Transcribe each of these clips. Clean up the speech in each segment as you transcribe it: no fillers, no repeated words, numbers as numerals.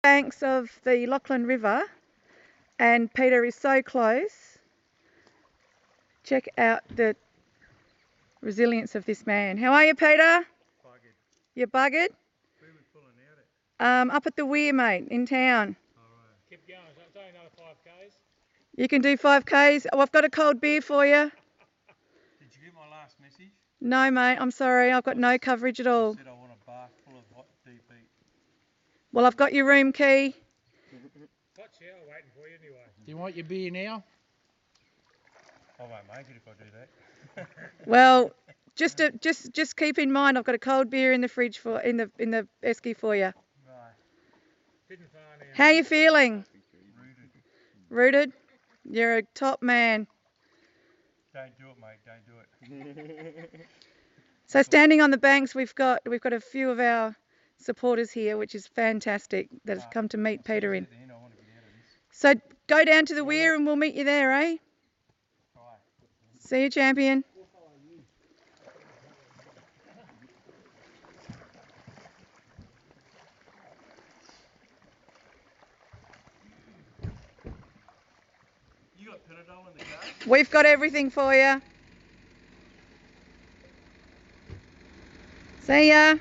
Banks of the Lachlan River, and Peter is so close. Check out the resilience of this man. How are you, Peter? Buggered. You're buggered? Who was pulling out it? Up at the weir, mate, in town. Alright. Keep going, it's only another 5k's. You can do 5k's. Oh, I've got a cold beer for you. Did you get my last message? No, mate, I'm sorry. I've got no coverage at all. I said I want a bath full of hot deep heat. Well, I've got your room key. Hot shower waiting for you anyway. Do you want your beer now? I won't make it if I do that. Well, just keep in mind I've got a cold beer in the fridge in the esky for you. Right. Didn't find any. How are you feeling? Rooted. Rooted? You're a top man. Don't do it, mate, don't do it. So standing on the banks, we've got a few of our supporters here, which is fantastic, that have come to meet Peter in. So go down to the weir and we'll meet you there, eh? See you, champion. You got Panadol in the car? We've got everything for you. See ya.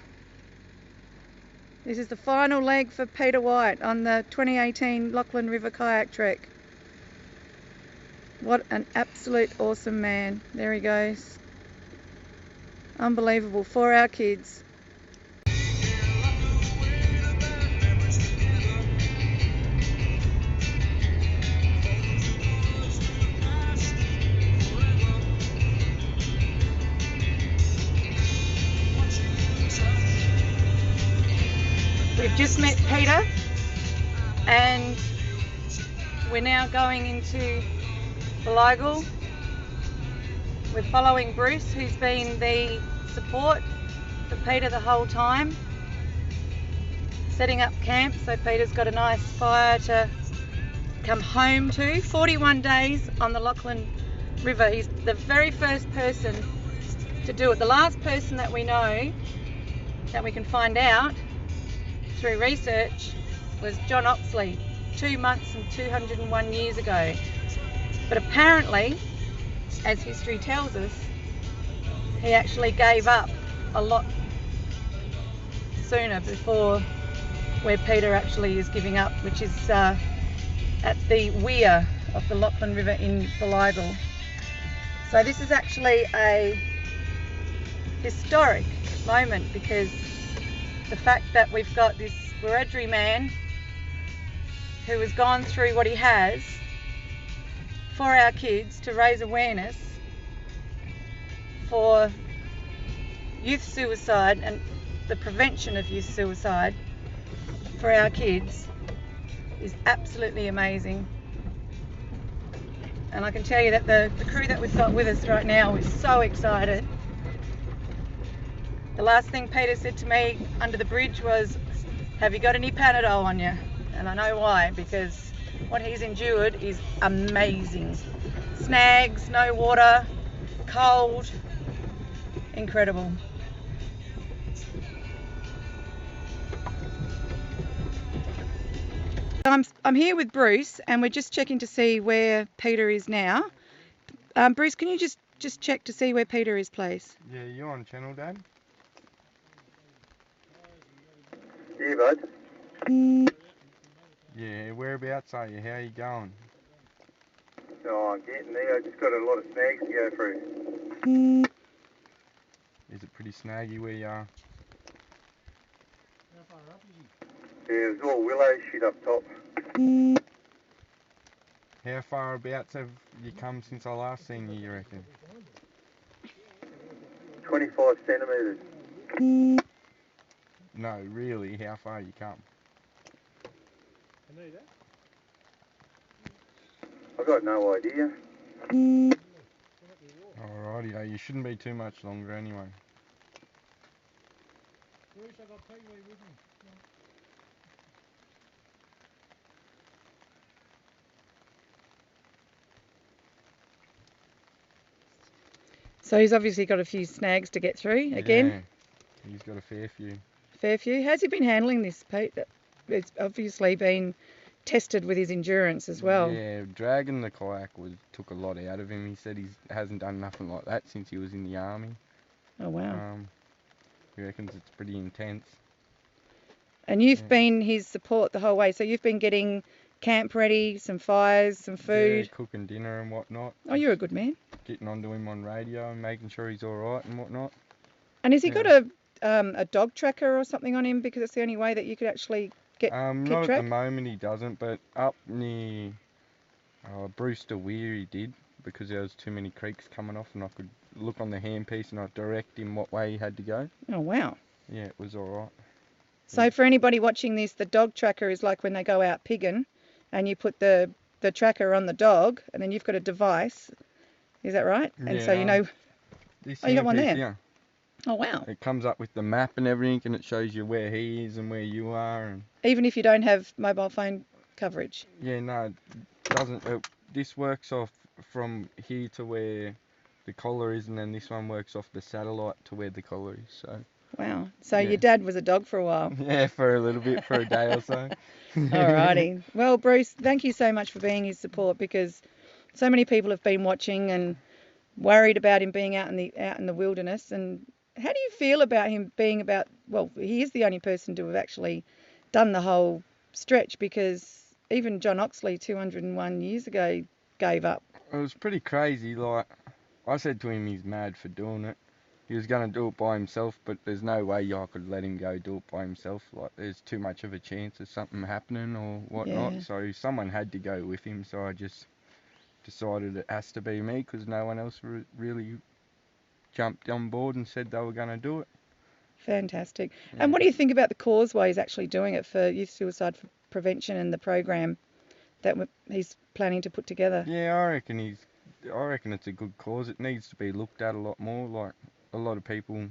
This is the final leg for Peter White on the 2018 Lachlan River kayak trek. What an absolute awesome man. There he goes. Unbelievable for our kids. We've just met Peter and we're now going into Beligal. We're following Bruce, who's been the support for Peter the whole time, setting up camp so Peter's got a nice fire to come home to. 41 days on the Lachlan River. He's the very first person to do it. The last person that we know, that we can find out through research, was John Oxley 2 months and 201 years ago. But apparently, as history tells us, he actually gave up a lot sooner before where Peter actually is giving up, which is at the weir of the Lachlan River in Beligal. So this is actually a historic moment, because the fact that we've got this Wiradjuri man who has gone through what he has for our kids to raise awareness for youth suicide and the prevention of youth suicide for our kids is absolutely amazing. And I can tell you that the crew that we've got with us right now is so excited. The last thing Peter said to me under the bridge was, "Have you got any Panadol on you?" And I know why, because what he's endured is amazing. Snags, no water, cold, incredible. I'm here with Bruce and we're just checking to see where Peter is now. Bruce, can you just check to see where Peter is, please? Yeah, you on channel, Dad? Yeah, bud. Yeah, whereabouts are you? How are you going? Oh, I'm getting there. I just got a lot of snags to go through. Is it pretty snaggy where you are? Yeah, there's all willow shit up top. How far abouts have you come since I last seen you reckon? 25 centimetres. No, really, how far you come? I've got no idea. Alrighty, you shouldn't be too much longer anyway. So he's obviously got a few snags to get through again. Yeah, he's got a fair few. Fair few. How's he been handling this, Pete? it's obviously been tested with his endurance as well. Yeah, dragging the kayak took a lot out of him. He said he hasn't done nothing like that since he was in the army. Oh, wow. He reckons it's pretty intense. And you've been his support the whole way, so you've been getting camp ready, some fires, some food. Yeah, cooking dinner and whatnot. Oh, you're a good man. Getting onto him on radio and making sure he's all right and whatnot. And has he got a dog tracker or something on him, because it's the only way that you could actually keep Not track? at the moment he doesn't, but up near Brewster Weir he did, because there was too many creeks coming off and I could look on the handpiece and I'd direct him what way he had to go. Oh, wow. Yeah, it was all right. So for anybody watching this, the dog tracker is like when they go out pigging and you put the tracker on the dog and then you've got a device. Is that right? And so you know... This you got one there? Yeah. Oh, wow. It comes up with the map and everything, and it shows you where he is and where you are. And even if you don't have mobile phone coverage? Yeah, no, it doesn't. This works off from here to where the collar is, and then this one works off the satellite to where the collar is. So. Wow. So your dad was a dog for a while? Yeah, for a little bit, for a day or so. Alrighty. Well, Bruce, thank you so much for being his support, because so many people have been watching and worried about him being out in the wilderness. And how do you feel about him being well, he is the only person to have actually done the whole stretch, because even John Oxley 201 years ago gave up. It was pretty crazy. Like, I said to him he's mad for doing it. He was going to do it by himself, but there's no way I could let him go do it by himself. Like, there's too much of a chance of something happening or whatnot. Yeah. So someone had to go with him. So I just decided it has to be me, because no one else really jumped on board and said they were going to do it. Fantastic. Yeah. And what do you think about the cause why he's actually doing it for youth suicide prevention and the program that he's planning to put together? Yeah, I reckon it's a good cause. It needs to be looked at a lot more. Like, a lot of people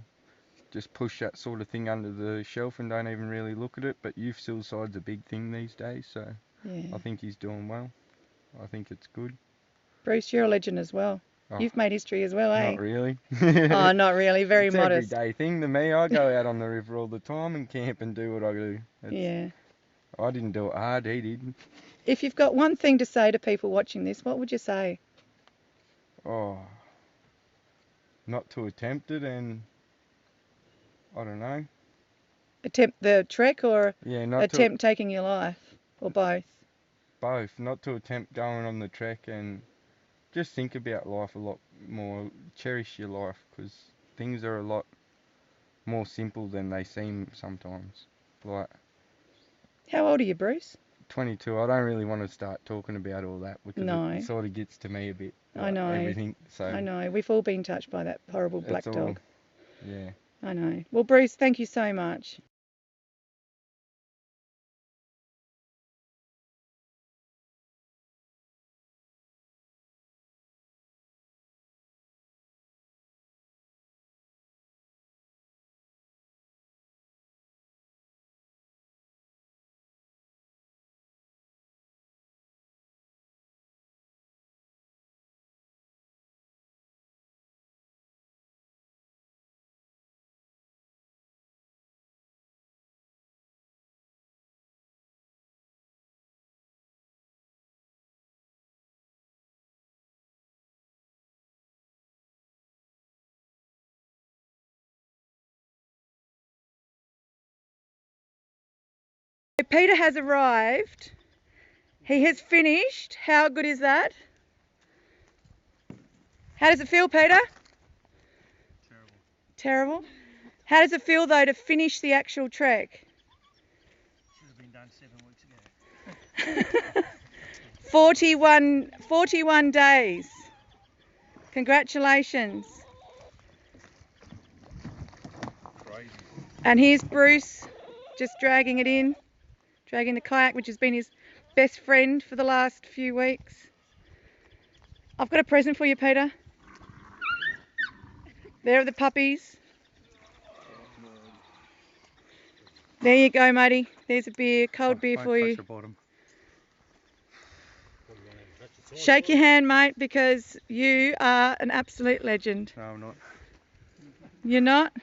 just push that sort of thing under the shelf and don't even really look at it. But youth suicide's a big thing these days, so yeah. I think he's doing well. I think it's good. Bruce, you're a legend as well. Oh, you've made history as well, eh? Not really. Oh, not really. Very it's modest. It's everyday thing to me. I go out on the river all the time and camp and do what I do. Yeah. I didn't do it hard, he did. If you've got one thing to say to people watching this, what would you say? Oh, not to attempt it, and I don't know. Attempt the trek, or attempt taking your life, or both? Both. Not to attempt going on the trek, and just think about life a lot more. Cherish your life, because things are a lot more simple than they seem sometimes. Like, how old are you, Bruce? 22. I don't really want to start talking about all that, because it sort of gets to me a bit. Like, I know. Everything. So I know. We've all been touched by that horrible black dog. Yeah. I know. Well, Bruce, thank you so much. Peter has arrived. He has finished. How good is that? How does it feel, Peter? Terrible. Terrible? How does it feel, though, to finish the actual trek? Should have been done 7 weeks ago. 41 days. Congratulations. Crazy. And here's Bruce just dragging it in. Dragging the kayak, which has been his best friend for the last few weeks. I've got a present for you, Peter. There are the puppies. There you go, matey. There's a beer, cold beer for you. Shake your hand, mate, because you are an absolute legend. No, I'm not. You're not?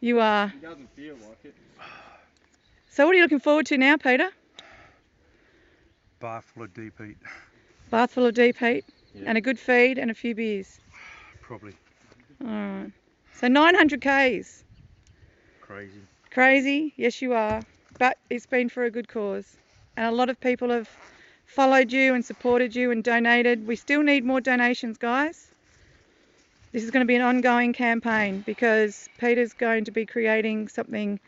You are. It doesn't feel like it. So what are you looking forward to now, Peter? Bar full of deep heat. Bath full of deep heat, Yeah. and a good feed and a few beers. Probably. Alright. So 900 Ks. Crazy. Crazy, yes you are. But it's been for a good cause. And a lot of people have followed you and supported you and donated. We still need more donations, guys. This is going to be an ongoing campaign because Peter's going to be creating something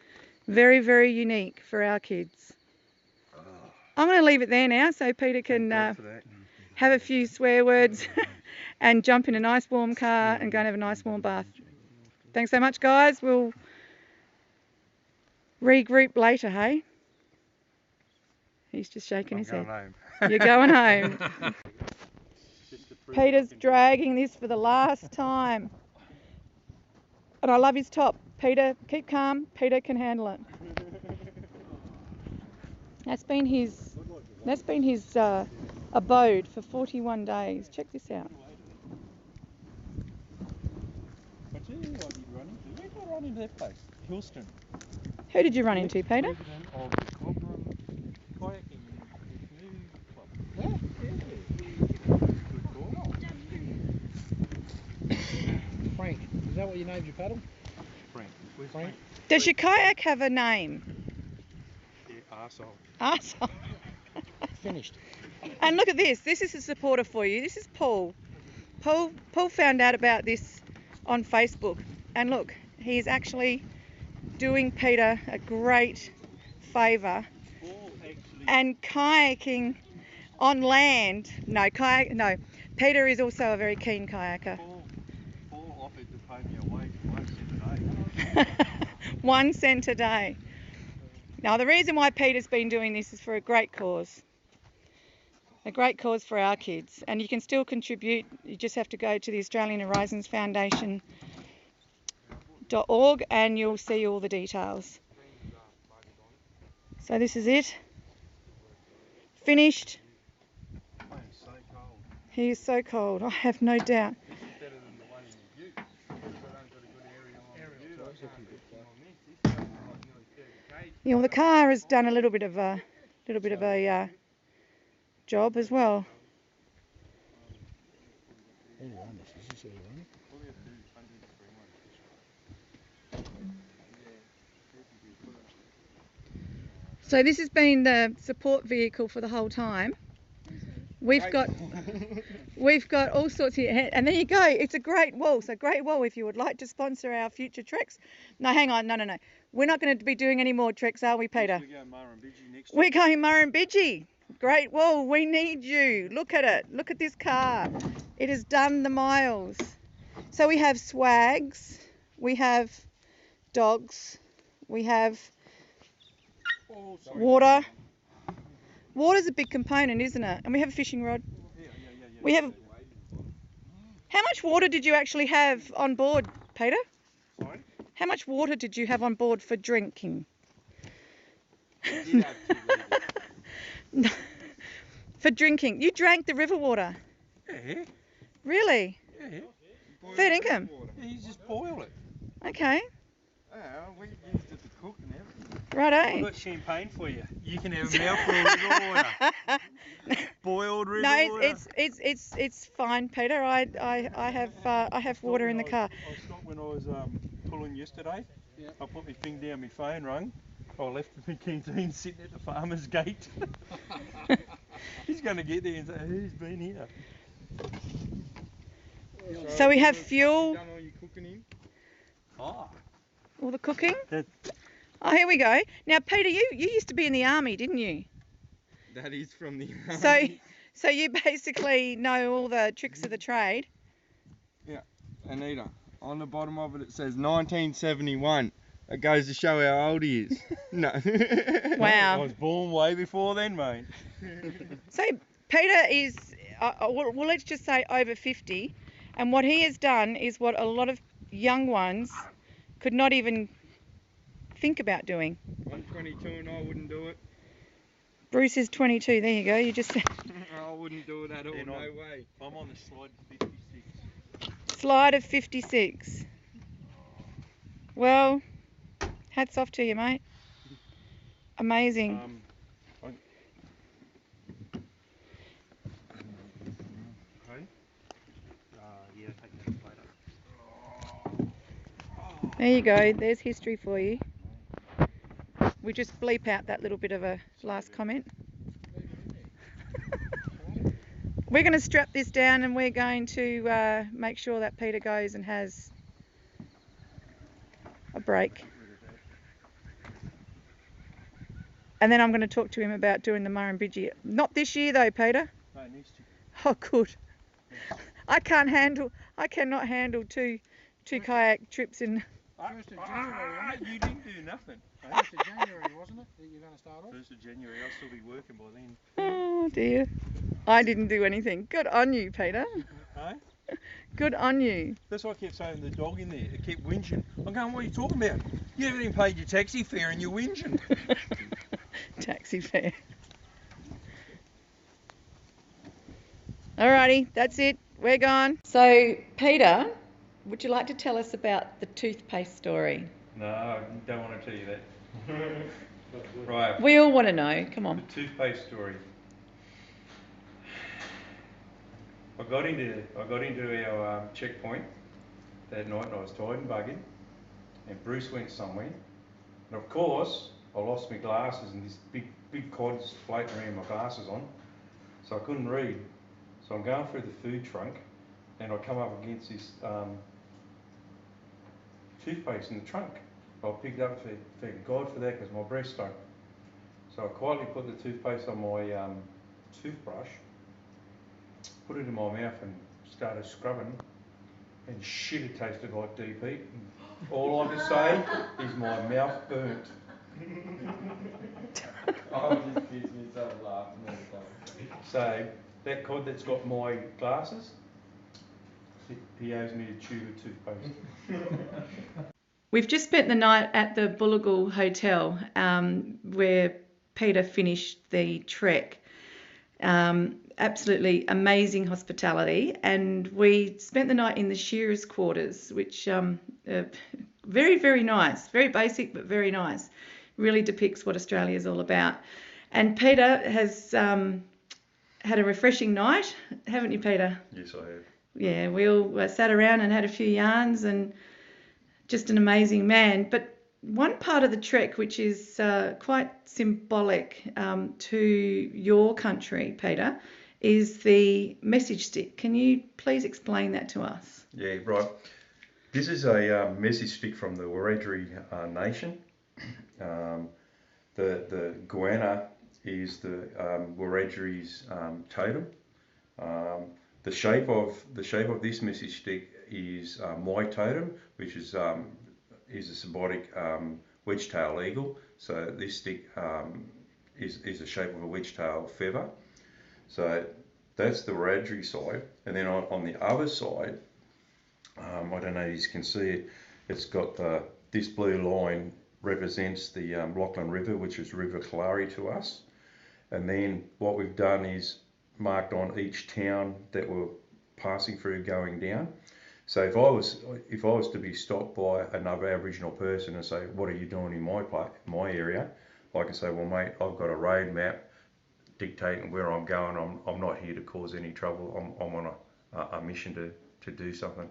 very, very unique for our kids. I'm going to leave it there now so Peter can have a few swear words and jump in a nice warm car and go and have a nice warm bath. Thanks so much, guys. We'll regroup later, hey? He's just shaking his head. Home. You're going home. Peter's dragging this for the last time. And I love his top. Peter, keep calm. Peter can handle it. That's been his abode for 41 days. Check this out. I tell you what you'd run into. Where did I run into that place? Hillston. Who did you run into, Peter? President of the Club Run Kayaking Canoe Club. What? Yeah. Good call. Frank, is that what you named your paddle? Frank. Where's Frank? Does your kayak have a name? Yeah, arsehole. Arsehole. Finished. And look at this. This is a supporter for you. This is Paul. Paul found out about this on Facebook. And look, he is actually doing Peter a great favour and kayaking on land. No, Peter is also a very keen kayaker. Paul offered to pay me a wage of 1 cent a day. 1 cent a day. Now, the reason why Peter's been doing this is for a great cause. A great cause for our kids. And you can still contribute. You just have to go to the Australian Horizons Foundation.org and you'll see all the details. So this is it. Finished. I am so cold. He is so cold, I have no doubt. This is better than the one in the Ute. Because I don't got a good area on the Ute. I can't get on this. This goes like nearly 30 kg. Yeah, well, the car has done a little bit of a job as well. So this has been the support vehicle for the whole time. We've got all sorts here, and there you go. It's a great wall. So great wall if you would like to sponsor our future treks. No, hang on, no. We're not going to be doing any more treks, are we, Peter? We're going Murrumbidgee next We're going Murrumbidgee. Great wall. We need you. Look at it. Look at this car. It has done the miles. So we have swags. We have dogs. We have water. Water's a big component, isn't it? And we have a fishing rod. Yeah. We have. How much water did you actually have on board, Peter? Sorry? How much water did you have on board for drinking? For drinking. You drank the river water. Yeah. Really? Yeah. Fair income. Yeah, you just boil it. Okay. We used it to cook and everything. I've Righto. got champagne for you. You can have a mouthful of river water. Boiled river water. No, it's fine, Peter. I have water in the car. I stopped when I was pulling yesterday. Yeah. I put my thing down, my phone rang. I left my canteen sitting at the farmer's gate. He's going to get there and say, who's been here? So we have fuel. Done all your cooking in? Oh. All the cooking. That- Oh, here we go. Now, Peter, you used to be in the army, didn't you? That is from the So you basically know all the tricks of the trade. Anita, on the bottom of it says 1971. It goes to show how old he is. No. I Wow. was born way before then, mate. So Peter is, well, let's just say over 50. And what he has done is what a lot of young ones could not even think about doing. I'm 22 and I wouldn't do it. Bruce is 22. There you go. You just I wouldn't do it at all. Then No way. I'm on the slide 56. slide of 56. Well, hats off to you, mate. Amazing. Hey? Yeah, take that later. There you go. There's history for you. We just bleep out that little bit of a last comment. We're going to strap this down and we're going to make sure that Peter goes and has a break. And then I'm going to talk to him about doing the Murrumbidgee. Not this year though, Peter. No, next year. Oh, good. I cannot handle two kayak trips in. 1st of January, wasn't it? You didn't do nothing. 1st of January, wasn't it, that you're going to start off? 1st of January, I'll still be working by then. Oh dear. I didn't do anything. Good on you, Peter. Hey? Good on you. That's what I kept saying to the dog in there. It kept whinging. I'm going, what are you talking about? You haven't even paid your taxi fare and you're whinging. Taxi fare. Alrighty, that's it. We're gone. So, Peter, would you like to tell us about the toothpaste story? No, I don't want to tell you that. Right. We all want to know. Come on. The toothpaste story. I got into our checkpoint that night and I was tired and buggered, and Bruce went somewhere, and of course I lost my glasses and this big cod's floating around my glasses on, so I couldn't read. So I'm going through the food trunk and I come up against this toothpaste in the trunk. I picked it up and thank God for that because my breath stunk. So I quietly put the toothpaste on my toothbrush, put it in my mouth and started scrubbing, and shit, it tasted like deep heat. And all I can say is my mouth burnt. I just gives me so laughing all the time. So that cod that's got my glasses, he owes me a tube of toothpaste. We've just spent the night at the Bullagal Hotel where Peter finished the trek. Absolutely amazing hospitality, and we spent the night in the shearers' quarters, which very, very nice, very basic but very nice. Really depicts what Australia is all about. And Peter has had a refreshing night, haven't you, Peter? Yes, I have. Yeah, we all sat around and had a few yarns, and just an amazing man. But one part of the trek which is quite symbolic to your country, Peter, is the message stick. Can you please explain that to us? Yeah, right. This is a message stick from the Wiradjuri Nation. The goanna is the Wiradjuri's totem. The shape of this message stick is my totem, which is a symbolic wedge-tail eagle. So this stick is the shape of a wedge-tail feather. So that's the Wiradjuri side, and then on the other side, I don't know if you can see it. It's got this blue line represents the Lachlan River, which is River Kalari to us. And then what we've done is marked on each town that we're passing through going down. So if I was to be stopped by another Aboriginal person and say, "What are you doing in my area?" I can say, "Well, mate, I've got a road map dictating where I'm going. I'm not here to cause any trouble. I'm on a mission to do something."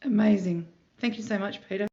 Amazing. Thank you so much, Peter.